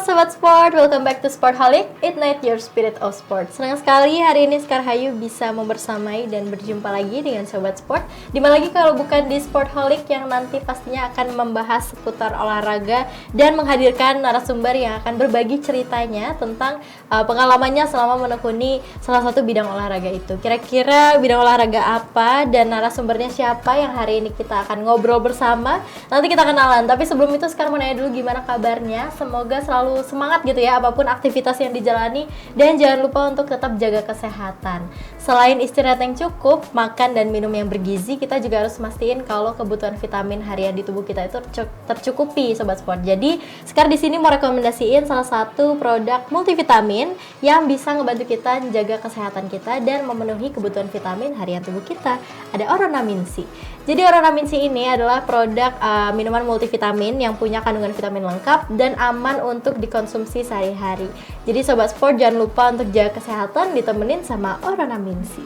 Sobat Sport, welcome back to Sportholic, Ignite Your Spirit of Sport. Senang sekali hari ini Skarhayu bisa membersamai dan berjumpa lagi dengan Sobat Sport. Dimana lagi kalau bukan di Sportholic yang nanti pastinya akan membahas seputar olahraga dan menghadirkan narasumber yang akan berbagi ceritanya tentang pengalamannya selama menekuni salah satu bidang olahraga itu. Kira-kira bidang olahraga apa dan narasumbernya siapa yang hari ini kita akan ngobrol bersama. Nanti kita kenalan, tapi sebelum itu sekarang mau nanya dulu gimana kabarnya. Semoga selalu semangat gitu ya apapun aktivitas yang dijalani, dan jangan lupa untuk tetap jaga kesehatan. Selain istirahat yang cukup, makan dan minum yang bergizi, kita juga harus mastiin kalau kebutuhan vitamin harian di tubuh kita itu tercukupi, Sobat Sport. Jadi sekarang di sini mau rekomendasiin salah satu produk multivitamin yang bisa ngebantu kita menjaga kesehatan kita dan memenuhi kebutuhan vitamin harian tubuh kita. Ada Oronamin C. Jadi Oronamin C ini adalah produk minuman multivitamin yang punya kandungan vitamin lengkap dan aman untuk dikonsumsi sehari-hari. Jadi Sobat Sport jangan lupa untuk jaga kesehatan ditemenin sama Oronamin C.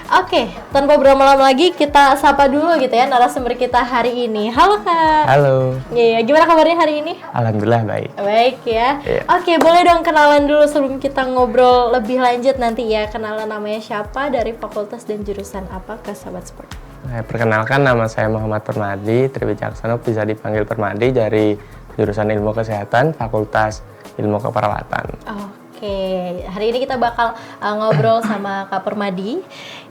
Oke, tanpa berlama-lama lagi kita sapa dulu gitu ya narasumber kita hari ini. Halo Kak. Halo. Iya, gimana kabarnya hari ini? Alhamdulillah baik. Baik ya. Iya. Oke, boleh dong kenalan dulu sebelum kita ngobrol lebih lanjut nanti ya. Kenalan namanya siapa, dari fakultas dan jurusan apa ke Sobat Sport? Perkenalkan, nama saya Muhammad Permadi Triwicaksono, bisa dipanggil Permadi, dari jurusan Ilmu Kesehatan, Fakultas Ilmu Keperawatan. Oke, hari ini kita bakal ngobrol sama Kak Permadi,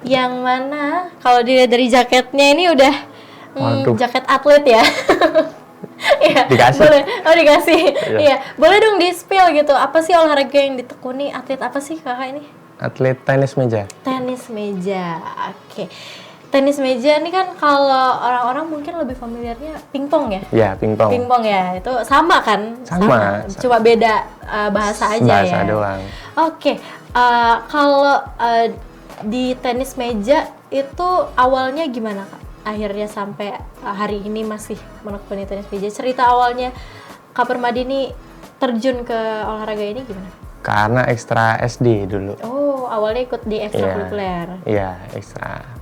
yang mana kalau dilihat dari jaketnya ini udah jaket atlet ya. Iya, dikasih. Boleh. Oh, dikasih. Iya. Iya, boleh dong di-spill gitu. Apa sih olahraga yang ditekuni, atlet apa sih Kakak ini? Atlet tenis meja. Tenis meja. Oke. Tenis meja ini kan kalau orang-orang mungkin lebih familiarnya pingpong ya? Iya, pingpong. Pingpong ya, itu sama kan? Sama. Cuma beda bahasa aja ya? Bahasa doang. Oke, kalau di tenis meja itu awalnya gimana Kak? Akhirnya sampai hari ini masih menekuni tenis meja. Cerita awalnya Kak Permadi ini terjun ke olahraga ini gimana? Karena ekstra SD dulu. Oh, awalnya ikut di ekstrakurikuler. Iya, ekstra.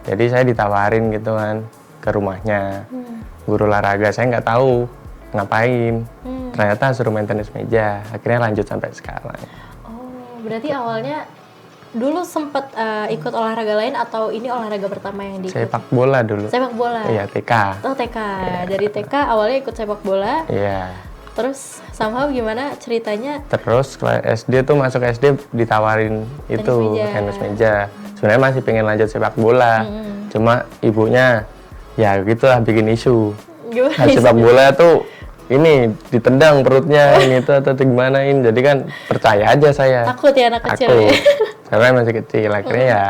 Jadi saya ditawarin gitu kan ke rumahnya, guru olahraga. Saya nggak tahu ngapain. Ternyata suruh main tenis meja. Akhirnya lanjut sampai sekarang. Oh, berarti awalnya dulu sempat ikut olahraga lain atau ini olahraga pertama yang diikut? Sepak bola dulu. Sepak bola? Iya, TK. Oh, TK. Dari TK awalnya ikut sepak bola. Iya. Terus somehow gimana ceritanya? Terus kalau SD tuh, masuk SD ditawarin itu tenis meja. Sebenarnya masih pengen lanjut sepak bola. Cuma ibunya ya gitulah bikin isu. Nah, sepak bola tuh ini ditendang perutnya ini itu atau gimanain. Jadi kan percaya aja saya. Takut ya anak kecil. Takut. Karena masih kecil. Akhirnya ya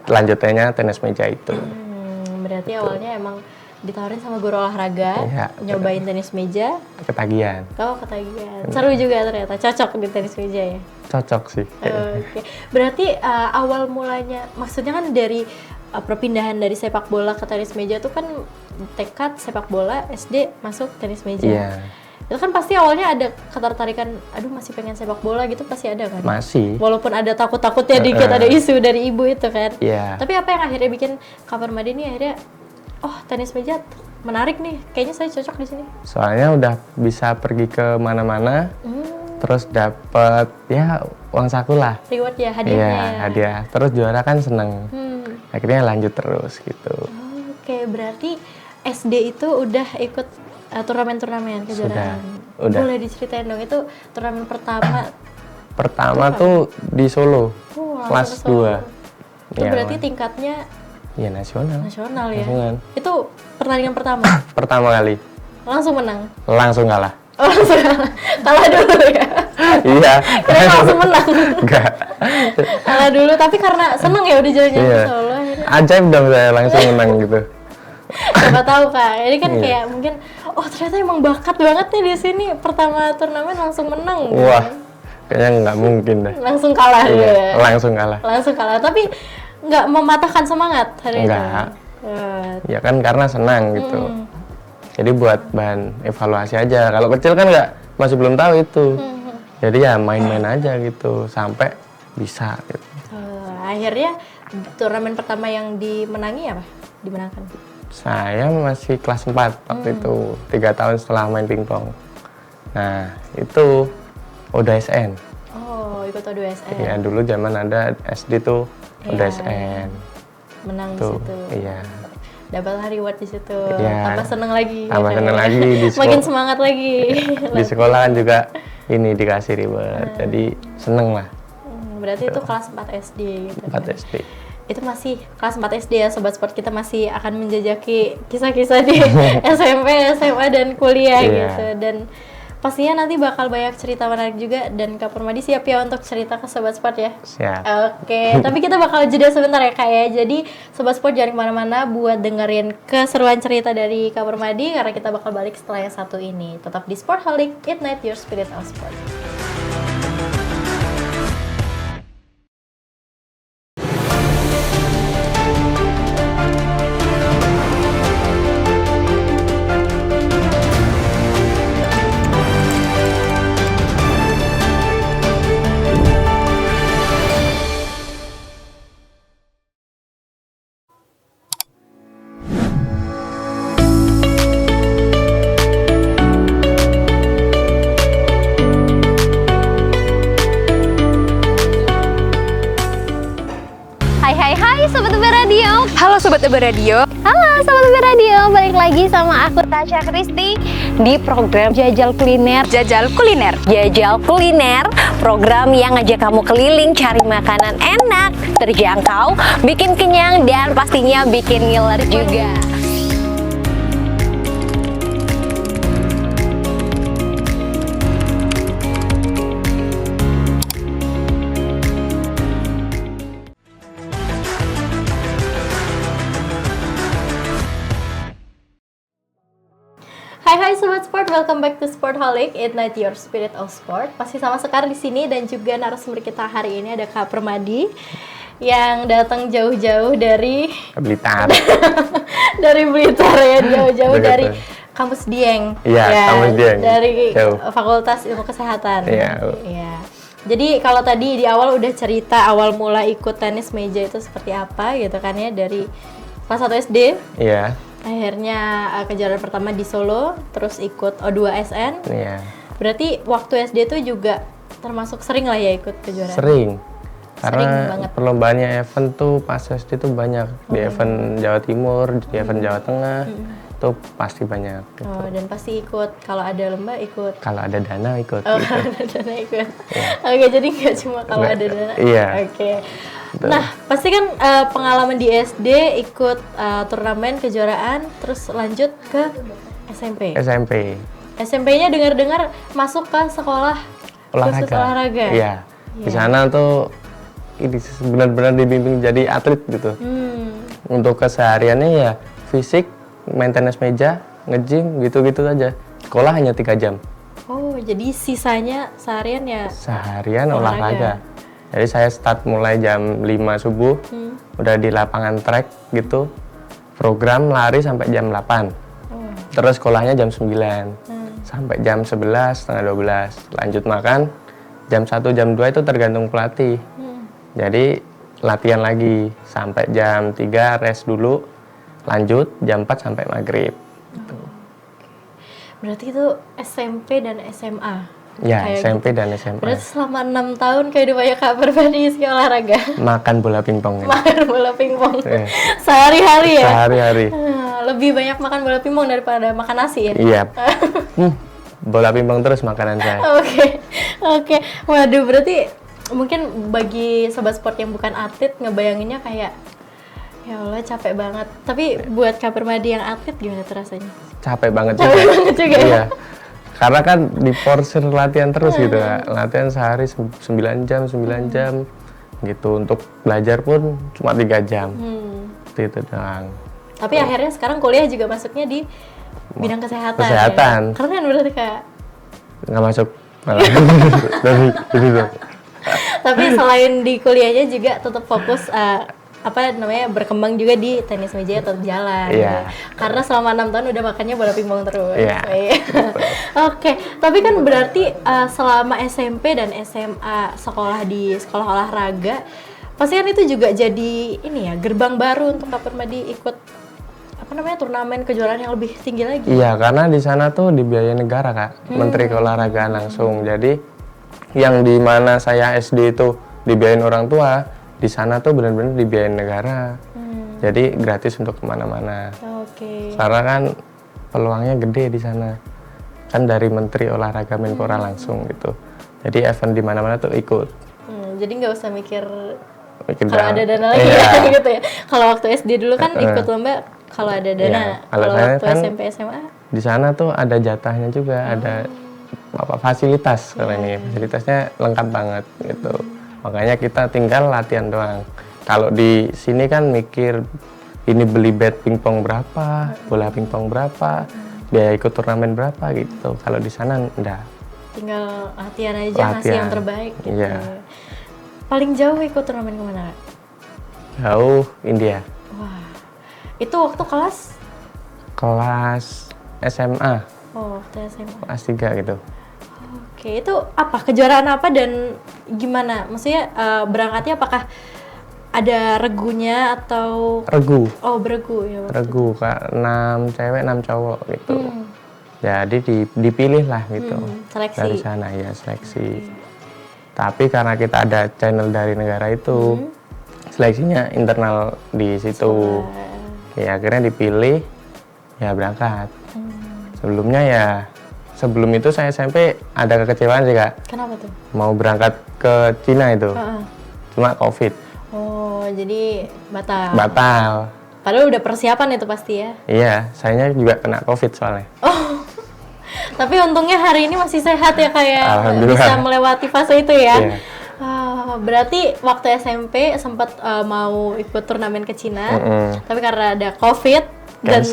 lanjutannya tenis meja itu. Berarti awalnya emang ditawarin sama guru olahraga, nyobain tenis meja. Ketagihan. Kau ketagihan. Seru juga ternyata, cocok di tenis meja ya? Cocok sih. Oke. Berarti awal mulanya, maksudnya kan dari perpindahan dari sepak bola ke tenis meja tuh kan tekad sepak bola, SD masuk tenis meja. Iya. Itu kan pasti awalnya ada ketertarikan, aduh masih pengen sepak bola gitu, pasti ada kan? Masih. Walaupun ada takut-takutnya dikit, ada isu dari ibu itu kan? Iya. Tapi apa yang akhirnya bikin Kak Permadi ini akhirnya, oh tenis meja menarik nih, kayaknya saya cocok di sini. Soalnya udah bisa pergi ke mana-mana, terus dapat ya uang saku lah. Reward ya, hadiahnya. Iya, hadiah. Terus juara kan seneng. Akhirnya lanjut terus gitu. Oke, berarti SD itu udah ikut turnamen-turnamen kejuaraan. Udah. Boleh diceritain dong, itu turnamen pertama? Pertama tuh di Solo, kelas 2. Itu berarti tingkatnya? Iya, nasional. Nasional ya? Nasional. Itu pertandingan pertama? Pertama kali. Langsung menang? Langsung kalah. Oh, langsung kalah? Kalah dulu ya? Iya. Kira langsung menang? Enggak. Kalah dulu, tapi karena seneng ya udah jalan-jalan ke Solo. Ajaib dong saya langsung menang gitu. Siapa tahu Kak, ini kan kayak mungkin, oh ternyata emang bakat banget nih di sini, pertama turnamen langsung menang. Wah, kayaknya nggak mungkin deh. Langsung kalah ya? Langsung kalah. Langsung kalah, tapi nggak mematahkan semangat hari itu? Enggak. Ya kan karena senang gitu. Jadi buat bahan evaluasi aja. Kalau kecil kan masih belum tahu itu. Jadi ya main-main aja gitu sampai bisa gitu. Akhirnya turnamen pertama yang dimenangi apa? Dimenangkan? Saya masih kelas 4 waktu itu, 3 tahun setelah main pingpong. Nah, itu ODSN. Oh, ikut O2SN. Iya, dulu zaman ada SD tuh ODSN. Menang tuh. di situ. Iya. Dapat reward di situ. Iya. Tambah seneng lagi. Tambah seneng lagi di sekolah. Makin semangat lagi. Di sekolah kan juga ini dikasih reward. Jadi seneng lah. Berarti itu kelas 4 SD gitu. 4 SD. Itu masih kelas 4 SD ya, Sobat Sport, kita masih akan menjajaki kisah-kisah di SMP, SMA, dan kuliah gitu. Dan pastinya nanti bakal banyak cerita menarik juga, dan Kak Permadi siap ya untuk cerita ke Sobat Sport ya? Siap. Oke, tapi kita bakal jeda sebentar ya Kak ya. Jadi Sobat Sport jangan kemana-mana buat dengerin keseruan cerita dari Kak Permadi, karena kita bakal balik setelah yang satu ini. Tetap di Sportholic, Ignite Your Spirit of Sport. Hai Sobat UB Radio. Halo Sobat UB Radio. Halo Sobat UB Radio, balik lagi sama aku Tasya Kristi di program Jajal Kuliner. Jajal Kuliner. Jajal Kuliner, program yang ngajak kamu keliling cari makanan enak, terjangkau, bikin kenyang, dan pastinya bikin ngiler juga. Hai Sobat Sport, welcome back to Sportholic, Ignite Your Spirit of Sport. Pasti sama Sekar di sini, dan juga narasumber kita hari ini ada Kak Permadi yang datang jauh-jauh dari Blitar. dari Blitar ya, jauh-jauh dari kampus Dieng. Iya, ya, kampus Dieng. Dari jauh. Fakultas Ilmu Kesehatan. Iya. Iya. Jadi kalau tadi di awal udah cerita awal mula ikut tenis meja itu seperti apa gitu kan ya, dari kelas 1 SD. Iya. Akhirnya kejuaraan pertama di Solo, terus ikut O2SN. Iya. Berarti waktu SD itu juga termasuk sering lah ya ikut kejuaraan? Sering. Karena banget. perlombaannya event tuh pas SD tuh banyak. Di event Jawa Timur, di event Jawa Tengah, itu pasti banyak. Gitu. Oh, dan pasti ikut, kalau ada lomba ikut? Kalau ada dana ikut. Oh, gitu. kalau ada dana ikut. Oke, jadi nggak cuma kalau ada dana? Iya. Oke. Nah, pasti kan pengalaman di SD ikut turnamen kejuaraan, terus lanjut ke SMP. SMP-nya dengar-dengar masuk ke sekolah khusus olahraga. Iya. Di sana tuh ini benar-benar dibimbing jadi atlet gitu. Untuk kesehariannya ya fisik, maintenance meja, nge-gym gitu-gitu aja. Sekolah hanya 3 jam. Oh, jadi sisanya seharian ya? Seharian olahraga. Jadi saya start mulai jam 5 subuh, udah di lapangan track gitu, program lari sampai jam 8. Terus sekolahnya jam 9, sampai jam 11, setengah 12. Lanjut makan, jam 1, jam 2 itu tergantung pelatih. Jadi latihan lagi, sampai jam 3 rest dulu, lanjut jam 4 sampai maghrib. Gitu. Berarti itu SMP dan SMA? Ya, kayak SMP gitu. Dan SMA. Berarti selama 6 tahun kehidupannya Kak Permadi isi olahraga? Makan bola pingpong. Makan bola pingpong. Sehari-hari ya? Sehari-hari. Lebih banyak makan bola pingpong daripada makan nasi ya? Iya. Bola pingpong terus makanan saya. Oke. Waduh, berarti mungkin bagi sobat sport yang bukan atlet ngebayanginnya kayak, ya Allah capek banget. Tapi buat Kak Permadi yang atlet gimana tuh rasanya? Capek banget juga. Capek banget juga ya? Iya. Karena kan diporsir latihan terus gitu ya. Latihan sehari 9 jam gitu. Untuk belajar pun cuma 3 jam. Itu doang. Tapi akhirnya sekarang kuliah juga masuknya di bidang kesehatan. Kesehatan. Ya? Keren berarti Kak. Nggak masuk malah. Dari itu. Tapi selain di kuliahnya juga tetap fokus berkembang juga di tenis meja tetap jalan. Iya. Karena selama 6 tahun udah makannya bola pingpong terus. Iya. Oke, tapi kan berarti selama SMP dan SMA sekolah di sekolah olahraga, pasti kan itu juga jadi ini ya, gerbang baru untuk Kak Permadi ikut turnamen kejuaraan yang lebih tinggi lagi. Iya, karena di sana tuh dibiayai negara Kak, Menteri Keolahragaan langsung. Jadi yang di mana saya SD itu dibiayain orang tua, di sana tuh benar-benar dibiayain negara. Jadi gratis untuk kemana-mana. Karena kan peluangnya gede di sana. Kan dari Menteri Olahraga Menpora langsung gitu. Jadi event di mana-mana tuh ikut. Jadi nggak usah mikir kalau ada dana lagi gitu ya. Kalau waktu SD dulu kan ikut lomba kalau ada dana. Kalau waktu kan SMP SMA di sana tuh ada jatahnya juga, ada fasilitas kalau ini. Fasilitasnya lengkap banget gitu. Makanya kita tinggal latihan doang. Kalau di sini kan mikir ini beli bat pingpong berapa, bola pingpong berapa, biaya ikut turnamen berapa gitu. Kalau di sana enggak. Tinggal latihan aja, ngasih yang terbaik gitu. Iya. Paling jauh ikut turnamen kemana? Jauh, India. Wah, itu waktu kelas SMA. Oh, waktu SMA. Kelas 3 gitu. Oke, itu apa? Kejuaraan apa dan gimana? Maksudnya berangkatnya apakah ada regunya atau regu? Oh, beregu ya. Regu, Kak. 6 cewek, 6 cowok gitu. Jadi dipilih lah gitu. Seleksi. Dari sana ya, seleksi. Tapi karena kita ada channel dari negara itu, seleksinya internal di situ. Ya akhirnya dipilih, ya berangkat. Sebelum itu saya SMP ada kekecewaan sih, Kak. Kenapa tuh? Mau berangkat ke Cina itu, cuma COVID. Oh, jadi batal. Batal. Padahal udah persiapan itu pasti ya? Iya, sayanya juga kena COVID soalnya. Oh, tapi untungnya hari ini masih sehat ya, kayak Alhamdulillah. bisa melewati fase itu ya. Iya. Berarti waktu SMP sempat mau ikut turnamen ke Cina, tapi karena ada COVID dan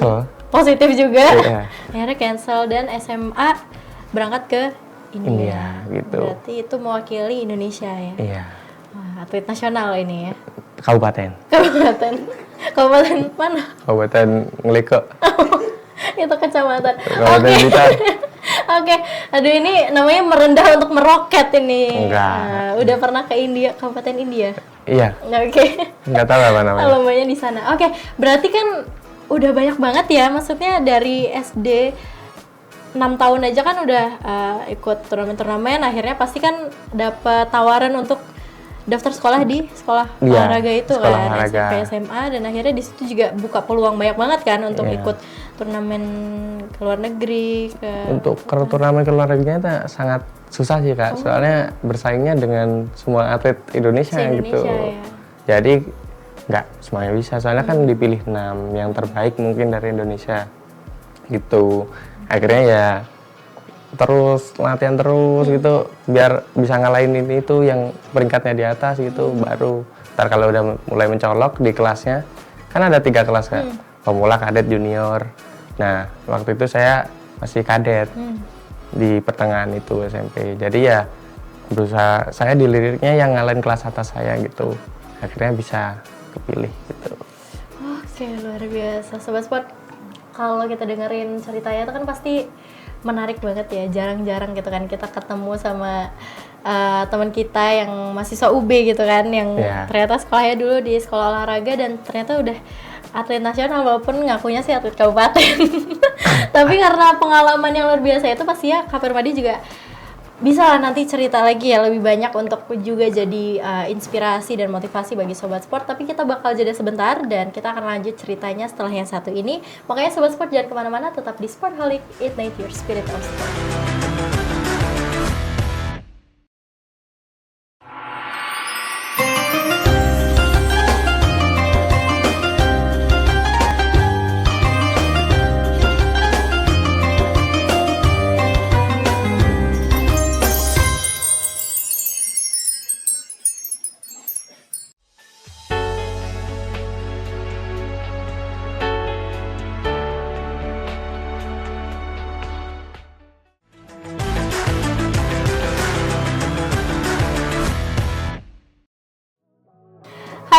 positif juga, akhirnya cancel dan SMA berangkat ke India. Gitu. Berarti itu mewakili Indonesia ya? Iya. Wah, atlet nasional ini ya? Kabupaten mana? Kabupaten Ngeleko. Itu kecamatan. Kabupaten Blitar. Oke. Aduh, ini namanya merendah untuk meroket ini. Enggak. Udah pernah ke India, Kabupaten India? Iya. Oke. Enggak tahu apa namanya. Lombanya di sana. Oke, berarti kan udah banyak banget ya, maksudnya dari SD 6 tahun aja kan udah ikut turnamen-turnamen, akhirnya pasti kan dapat tawaran untuk daftar sekolah di sekolah olahraga itu kan, SMP, SMA, dan akhirnya di situ juga buka peluang banyak banget kan untuk ikut turnamen ke luar negeri. Untuk turnamen ke luar negerinya itu sangat susah sih, Kak, soalnya bersaingnya dengan semua atlet Indonesia gitu. Ya. Jadi nggak semuanya bisa, soalnya kan dipilih 6 yang terbaik mungkin dari Indonesia gitu. Akhirnya ya terus latihan terus gitu biar bisa ngalahin ini itu yang peringkatnya di atas gitu. Baru ntar kalau udah mulai mencolok di kelasnya, kan ada 3 kelas, Kak, pemula, kadet, junior. Nah waktu itu saya masih kadet di pertengahan itu SMP, jadi ya berusaha saya diliriknya yang ngalahin kelas atas saya gitu, akhirnya bisa kepilih gitu. Oke, luar biasa Sobat Sport. Kalau kita dengerin ceritanya itu kan pasti menarik banget ya, jarang-jarang gitu kan kita ketemu sama teman kita yang mahasiswa UB gitu kan, yang ternyata sekolahnya dulu di sekolah olahraga dan ternyata udah atlet nasional walaupun ngakunya sih atlet kabupaten. Tapi karena pengalaman yang luar biasa itu pasti ya Kak Permadi juga bisa lah nanti cerita lagi ya lebih banyak untuk juga jadi inspirasi dan motivasi bagi Sobat Sport. Tapi kita bakal jeda sebentar dan kita akan lanjut ceritanya setelah yang satu ini. Makanya Sobat Sport jangan kemana-mana, tetap di Sportholic, Ignite Your Spirit of Sport.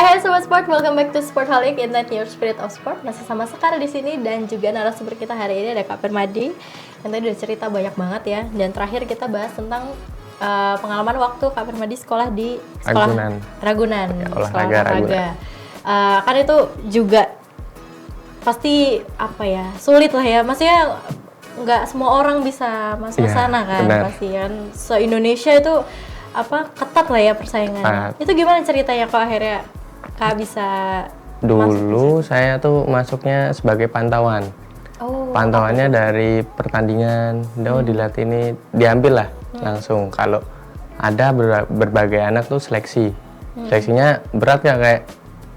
Hai Sobat Sport, welcome back to Sportholic, Ignite Your Spirit of Sport. Masih sama Sekar di sini dan juga narasumber kita hari ini ada Kak Permadi yang tadi udah cerita banyak banget ya. Dan terakhir kita bahas tentang pengalaman waktu Kak Permadi sekolah di sekolah Ragunan, olahraga. Kan itu juga pasti apa ya, sulit lah ya. Maksudnya nggak semua orang bisa masuk ke sana kan, pasti kan. Se-Indonesia itu ketat lah ya persaingannya. Itu gimana ceritanya kok akhirnya Kak bisa dulu saya tuh masuknya sebagai pantauan. Pantauannya dari pertandingan, dilihat ini diambil lah langsung. Kalau ada berbagai anak tuh seleksi. Seleksinya berat nggak kayak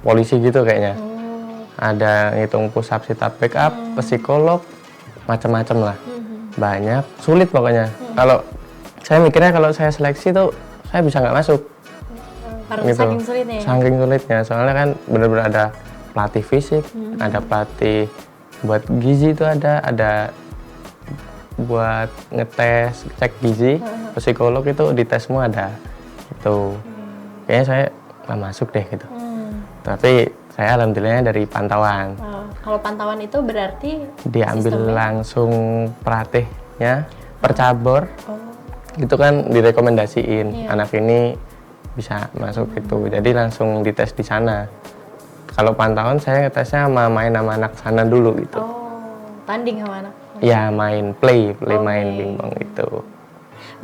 polisi gitu kayaknya. Ada ngitung push up, sit up, back up, psikolog, macam-macam lah. Banyak, sulit pokoknya. Kalau saya mikirnya kalau saya seleksi tuh saya bisa nggak masuk. Karena gitu. saking sulitnya ya? Saking sulitnya, soalnya kan benar-benar ada pelatih fisik, ada pelatih buat gizi itu ada buat ngetes, cek gizi, psikolog itu dites semua ada. Itu kayaknya saya nggak masuk deh gitu. Tapi saya alhamdulillahnya dari pantauan. Kalau pantauan itu berarti diambil langsung pelatihnya per cabur. Itu kan direkomendasiin anak ini bisa masuk gitu. Jadi langsung dites di sana. Kalau pantauan saya ngetesnya main sama anak sana dulu gitu. Tanding sama anak. Ya main play main pingpong itu.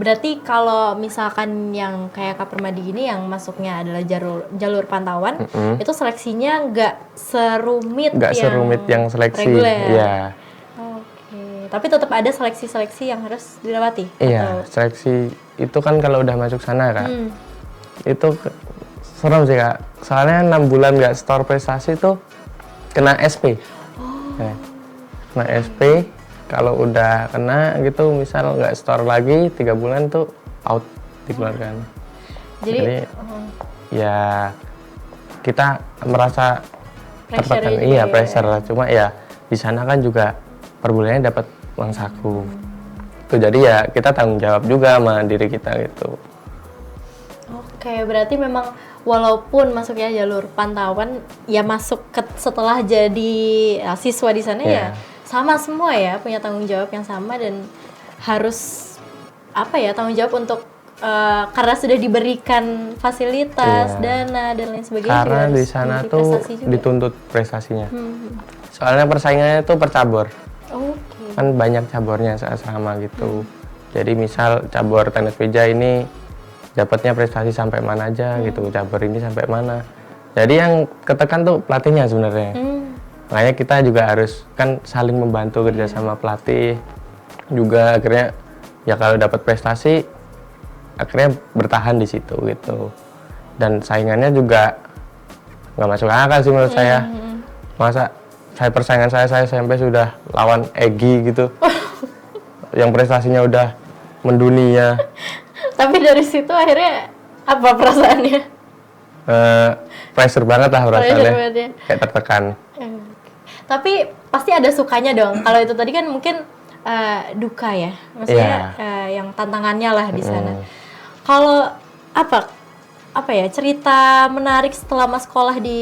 Berarti kalau misalkan yang kayak Kak Permadi gini yang masuknya adalah jalur pantauan, itu seleksinya nggak serumit yang seleksi. Reguler. Iya. Oke. Tapi tetap ada seleksi-seleksi yang harus dilewati. Iya, seleksi itu kan kalau udah masuk sana Kak. Itu serem sih Kak. Soalnya 6 bulan nggak store prestasi tuh kena SP. Kena SP. Kalau udah kena gitu, misal nggak store lagi 3 bulan tuh out, dikeluarkan. Jadi ya kita merasa tertekan, pressure lah. Cuma ya di sana kan juga per bulannya dapat uang saku. Tuh jadi ya kita tanggung jawab juga sama diri kita gitu. Oke, berarti memang walaupun masuknya jalur pantauan, ya masuk setelah jadi siswa di sana ya sama semua ya, punya tanggung jawab yang sama dan harus tanggung jawab untuk karena sudah diberikan fasilitas, dana dan lain sebagainya. Karena di sana tuh dituntut prestasinya. Soalnya persaingannya tuh per cabur. Kan banyak caburnya seasrama gitu. Jadi misal cabur tenis meja ini dapatnya prestasi sampai mana aja gitu, cabur ini sampai mana. Jadi yang ketekan tuh pelatihnya sebenarnya. Makanya kita juga harus kan saling membantu kerja sama pelatih. Juga akhirnya ya kalau dapat prestasi akhirnya bertahan di situ gitu. Dan saingannya juga nggak masuk akal sih menurut saya. Masa persaingan saya SMP sudah lawan Egy gitu. Yang prestasinya udah mendunia. Tapi dari situ akhirnya apa perasaannya? Pressure banget lah perasaannya. Kayak tertekan. Tapi pasti ada sukanya dong. Kalau itu tadi kan mungkin duka ya, maksudnya yang tantangannya lah di sana. Kalau apa ya cerita menarik setelah sekolah di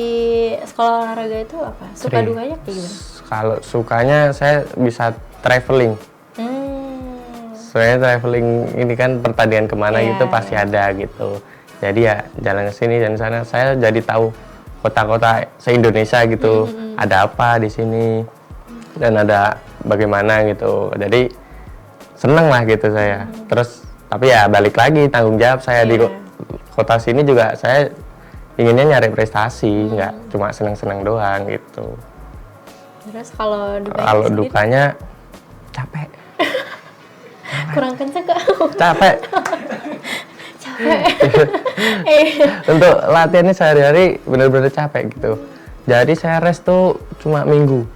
sekolah olahraga itu apa? Suka dukanya kayak gimana? Kalau sukanya saya bisa traveling. Soalnya traveling ini kan pertandingan kemana gitu pasti ada gitu. Jadi ya jalan ke sini dan sana saya jadi tahu kota-kota se-Indonesia gitu. Ada apa di sini dan ada bagaimana gitu. Jadi seneng lah gitu saya. Terus tapi ya balik lagi tanggung jawab saya di kota sini juga saya inginnya nyari prestasi, nggak cuma seneng-seneng doang gitu. Terus kalau dukanya capek. Kurang kenceng Kak. Capek. Untuk latihannya sehari-hari benar-benar capek gitu. Jadi saya rest tuh cuma minggu.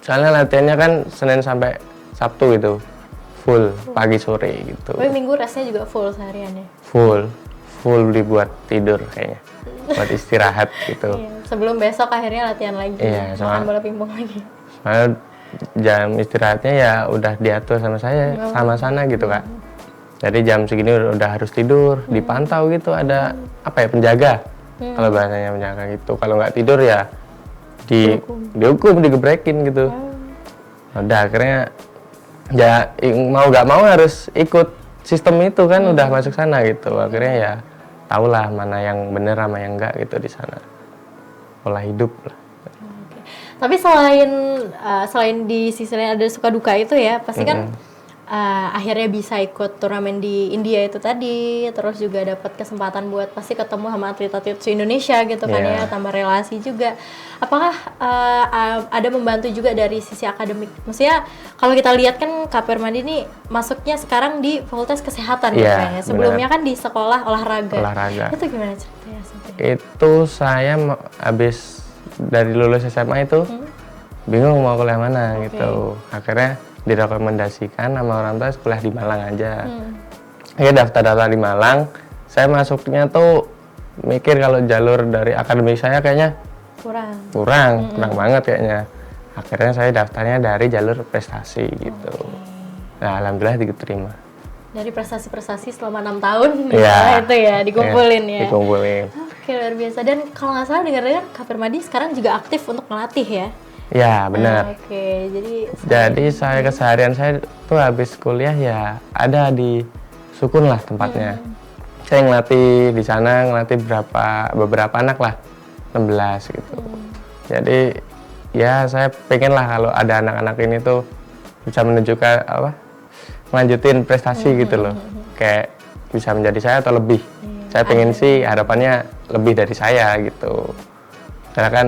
Soalnya latihannya kan Senin sampai Sabtu gitu. Full pagi sore gitu. Tapi minggu restnya juga full seharian ya? Full dibuat tidur kayaknya. Buat istirahat gitu. Sebelum besok akhirnya latihan lagi. Makan bola pingpong lagi. Soalnya jam istirahatnya ya udah diatur sama saya, sama sana gitu Kak. Jadi jam segini udah harus tidur, dipantau gitu, ada penjaga. Kalau bahasanya penjaga gitu. Kalau nggak tidur ya dihukum, digebrekin gitu. Udah akhirnya ya mau nggak mau harus ikut sistem itu kan, udah masuk sana gitu. Akhirnya ya tahulah mana yang bener sama yang enggak gitu di sana. Pola hidup lah. Tapi selain di sisi lain ada suka duka itu ya, pasti kan akhirnya bisa ikut turnamen di India itu tadi, terus juga dapat kesempatan buat pasti ketemu sama atlet-atlet se-Indonesia gitu kan ya, tambah relasi juga. Apakah ada membantu juga dari sisi akademik? Maksudnya kalau kita lihat kan Kak Permadi ini masuknya sekarang di Fakultas Kesehatan gitu kan ya. Sebelumnya kan di sekolah olahraga. Itu gimana ceritanya? Itu saya habis dari lulus SMA itu bingung mau kuliah mana gitu. Akhirnya direkomendasikan sama orang tua kuliah di Malang aja. Akhirnya daftar-daftar di Malang. Saya masuknya tuh mikir kalau jalur dari akademik saya kayaknya kurang banget kayaknya. Akhirnya saya daftarnya dari jalur prestasi gitu. Nah, alhamdulillah diterima. Dari prestasi-prestasi selama 6 tahun itu ya dikumpulin ya. Dikumpulin. Oke, luar biasa. Dan kalau nggak salah dengar-dengar Kak Permadi sekarang juga aktif untuk melatih ya? Ya, benar. Oke, jadi saya keseharian saya tuh habis kuliah ya ada di Sukun lah tempatnya. Saya ngelatih di sana, ngelatih beberapa anak lah, 16 gitu. Jadi ya saya pengen lah kalau ada anak-anak ini tuh bisa menunjukkan melanjutin prestasi gitu loh. Kayak bisa menjadi saya atau lebih. Saya pengen sih harapannya lebih dari saya gitu. Karena kan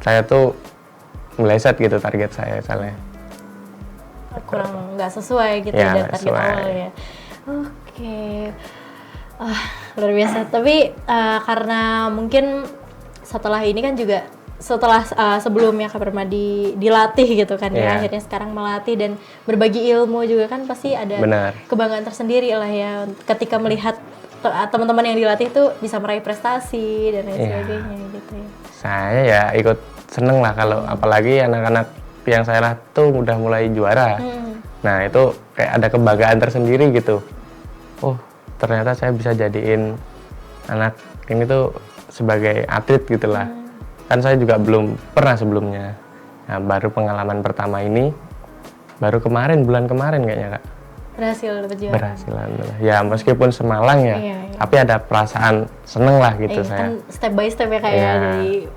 saya tuh meleset gitu target saya misalnya. Kurang nggak sesuai gitu dari target awal ya. Oke. Luar biasa. Tapi karena mungkin setelah ini kan juga sebelumnya Kak Permadi dilatih gitu kan ya, akhirnya sekarang melatih dan berbagi ilmu juga kan pasti ada kebanggaan tersendiri lah ya ketika melihat teman-teman yang dilatih itu bisa meraih prestasi dan lain sebagainya gitu ya. Saya ya ikut seneng lah kalau apalagi anak-anak yang saya latih tuh udah mulai juara. Nah itu kayak ada kebanggaan tersendiri gitu. Oh ternyata saya bisa jadiin anak ini tuh sebagai atlet gitu lah. Kan saya juga belum pernah sebelumnya. Nah, baru pengalaman pertama ini, baru bulan kemarin kayaknya Kak. Berhasil dapat juara. Berhasil, ya meskipun semalang ya, tapi ada perasaan seneng lah gitu saya. Kan step by step ya Kak ya. Jadi,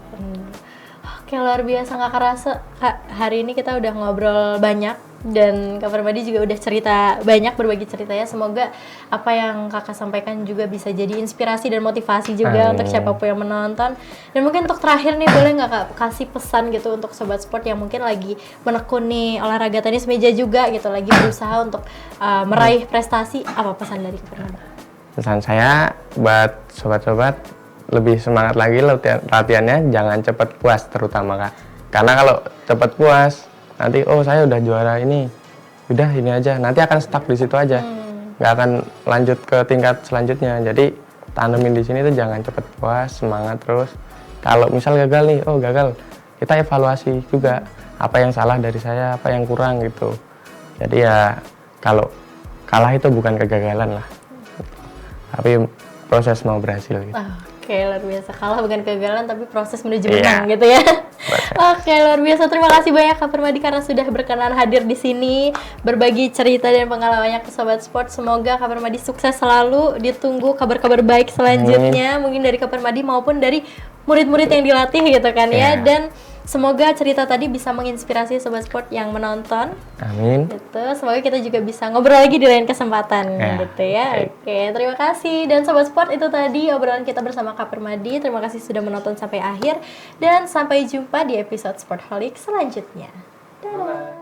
oke luar biasa, nggak kerasa Kak, hari ini kita udah ngobrol banyak. Dan Kak Permadi juga udah cerita banyak, berbagi ceritanya. Semoga apa yang Kakak sampaikan juga bisa jadi inspirasi dan motivasi juga untuk siapapun yang menonton. Dan mungkin untuk terakhir nih, boleh nggak Kak kasih pesan gitu untuk sobat sport yang mungkin lagi menekuni olahraga tenis meja juga gitu, lagi berusaha untuk meraih prestasi, apa pesan dari Kak Permadi? Pesan saya buat sobat-sobat, lebih semangat lagi latihannya, jangan cepat puas terutama Kak. Karena kalau cepat puas nanti saya udah juara ini, udah ini aja, nanti akan stuck di situ aja, nggak akan lanjut ke tingkat selanjutnya. Jadi tanemin di sini tuh jangan cepet puas, semangat terus. Kalau misal gagal nih, gagal, kita evaluasi juga apa yang salah dari saya, apa yang kurang gitu. Jadi ya kalau kalah itu bukan kegagalan lah, tapi proses mau berhasil gitu. Oke, luar biasa. Kalah bukan kegagalan, tapi proses menuju menang gitu ya. Oke, luar biasa. Terima kasih banyak Kak Permadi karena sudah berkenan hadir di sini, berbagi cerita dan pengalamannya ke Sobat Sport. Semoga Kak Permadi sukses selalu, ditunggu kabar-kabar baik selanjutnya, mungkin dari Kak Permadi maupun dari murid-murid yang dilatih gitu kan ya. Dan semoga cerita tadi bisa menginspirasi Sobat Sport yang menonton. Amin. Gitu. Semoga kita juga bisa ngobrol lagi di lain kesempatan gitu ya. Oke, terima kasih. Dan Sobat Sport, itu tadi obrolan kita bersama Kak Permadi. Terima kasih sudah menonton sampai akhir dan sampai jumpa di episode Sportholic selanjutnya. Dadah.